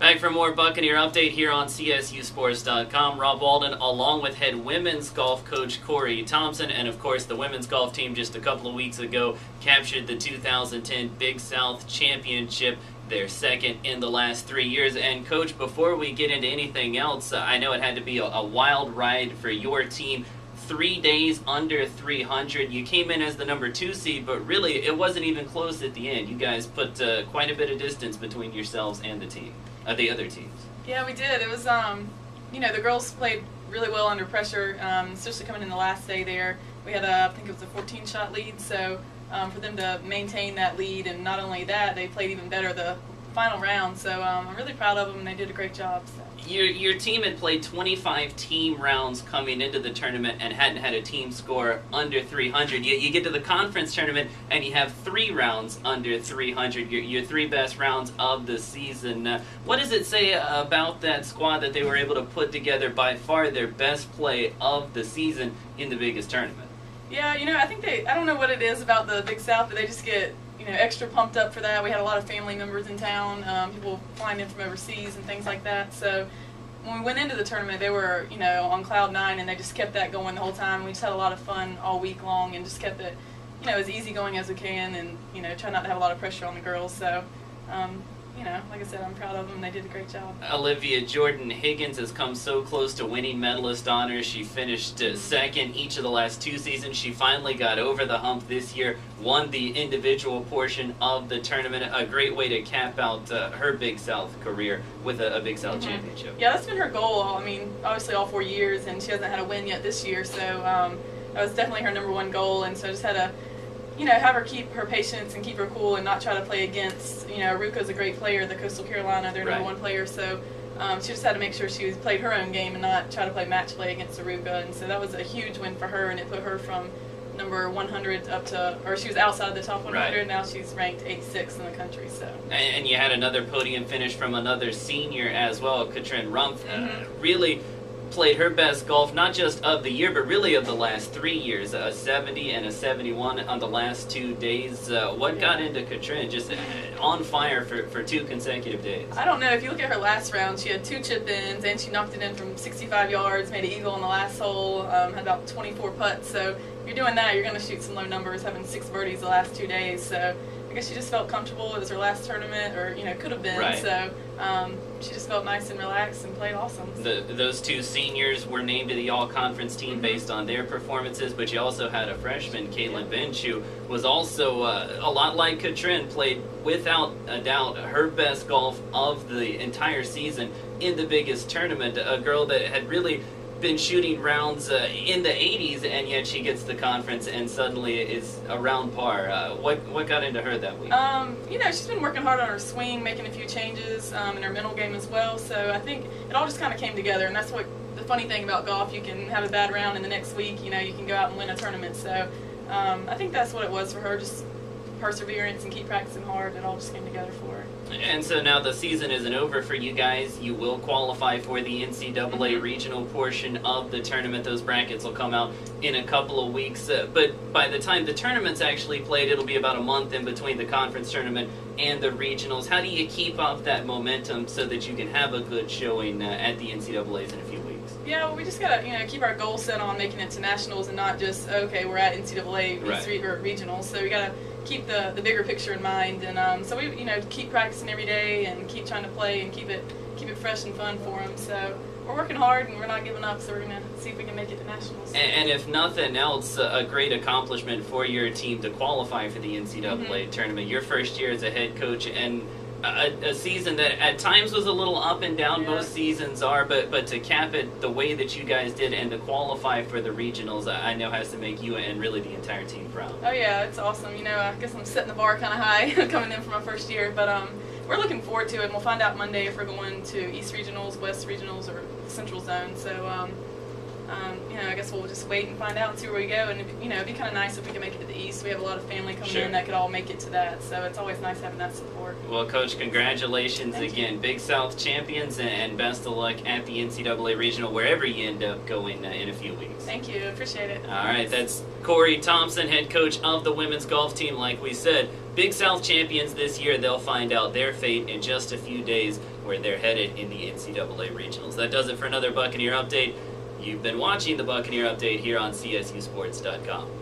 Back for more Buccaneer update here on CSUSports.com. Rob Walden, along with head women's golf coach Kory Thompson, and of course the women's golf team just a couple of weeks ago captured the 2010 Big South Championship, their second in the last 3 years. And coach, before we get into anything else, I know it had to be a wild ride for your team. 3 days under 300. You came in as the number 2 seed, but really it wasn't even close at the end. You guys put quite a bit of distance between yourselves and the other teams. Yeah, we did. It was, the girls played really well under pressure, especially coming in the last day there. We had, I think it was a 14-shot lead, so for them to maintain that lead, and not only that, they played even better the final round. So I'm really proud of them, and they did a great job. So. Your team had played 25 team rounds coming into the tournament and hadn't had a team score under 300. You get to the conference tournament and you have 3 rounds under 300, your 3 best rounds of the season. What does it say about that squad that they were able to put together by far their best play of the season in the biggest tournament? Yeah, I think I don't know what it is about the Big South, but they just get extra pumped up for that. We had a lot of family members in town, people flying in from overseas and things like that. So when we went into the tournament, they were, on cloud 9, and they just kept that going the whole time. We just had a lot of fun all week long and just kept it, as easy going as we can, and, try not to have a lot of pressure on the girls. So, like I said, I'm proud of them. They did a great job. Olivia Jordan Higgins has come so close to winning medalist honors. She finished second each of the last 2 seasons. She finally got over the hump this year, won the individual portion of the tournament. A great way to cap out her Big South career with a Big South championship. Yeah, that's been her goal. I mean, obviously all 4 years, and she hasn't had a win yet this year. So that was definitely her #1 goal, and so I just had to have her keep her patience and keep her cool and not try to play against, Aruka's a great player, the Coastal Carolina, their #1 player, so she just had to make sure she played her own game and not try to play match play against Aruka, and so that was a huge win for her, and it put her from number 100 up to, or she was outside the top 100, right. Now she's ranked 86th in the country, so. And you had another podium finish from another senior as well, Katrin Rumpf, really played her best golf, not just of the year, but really of the last 3 years, a 70 and a 71 on the last 2 days. What got into Katrin? Just on fire for 2 consecutive days. I don't know. If you look at her last round, she had 2 chip-ins, and she knocked it in from 65 yards, made an eagle on the last hole, had about 24 putts. So if you're doing that, you're going to shoot some low numbers, having 6 birdies the last 2 days. So I guess she just felt comfortable. It was her last tournament, or, could have been. Right. So she just felt nice and relaxed and played awesome. Those 2 seniors were named to the all-conference team based on their performances, but you also had a freshman, Caitlin Bench, who was also a lot like Katrin, played without a doubt her best golf of the entire season in the biggest tournament. A girl that had really been shooting rounds in the 80s, and yet she gets the conference and suddenly is around par. What got into her that week? She's been working hard on her swing, making a few changes in her mental game as well. So I think it all just kind of came together, and that's what the funny thing about golf. You can have a bad round, and the next week, you can go out and win a tournament. So I think that's what it was for her, just perseverance and keep practicing hard. It all just came together for her. And so now the season isn't over for you guys. You will qualify for the NCAA regional portion of the tournament. Those brackets will come out in a couple of weeks. But by the time the tournament's actually played, it'll be about a month in between the conference tournament and the regionals. How do you keep up that momentum so that you can have a good showing at the NCAAs in a few weeks? Yeah, well, we just gotta keep our goal set on making it to nationals and not just okay, we're at NCAA or regionals. So we gotta keep the bigger picture in mind, and so we keep practicing every day and keep trying to play and keep it fresh and fun for them. So we're working hard and we're not giving up. So we're gonna see if we can make it to nationals. And if nothing else, a great accomplishment for your team to qualify for the NCAA tournament. Your first year as a head coach, and a season that at times was a little up and down. Most seasons are, but to cap it the way that you guys did and to qualify for the regionals, I know has to make you and really the entire team proud. Oh yeah, it's awesome. I guess I'm setting the bar kind of high coming in for my first year, but we're looking forward to it, and we'll find out Monday if we're going to East Regionals, West Regionals, or Central Zone. So I guess we'll just wait and find out and see where we go. And it'd be kind of nice if we could make it to the East. We have a lot of family coming in that could all make it to that. So it's always nice having that support. Well, Coach, congratulations again. Big South champions, and best of luck at the NCAA Regional, wherever you end up going in a few weeks. Thank you. Appreciate it. All right, that's Kory Thompson, head coach of the women's golf team. Like we said, Big South champions this year. They'll find out their fate in just a few days, where they're headed in the NCAA regionals. That does it for another Buccaneer Update. You've been watching the Buccaneer Update here on CSUSports.com.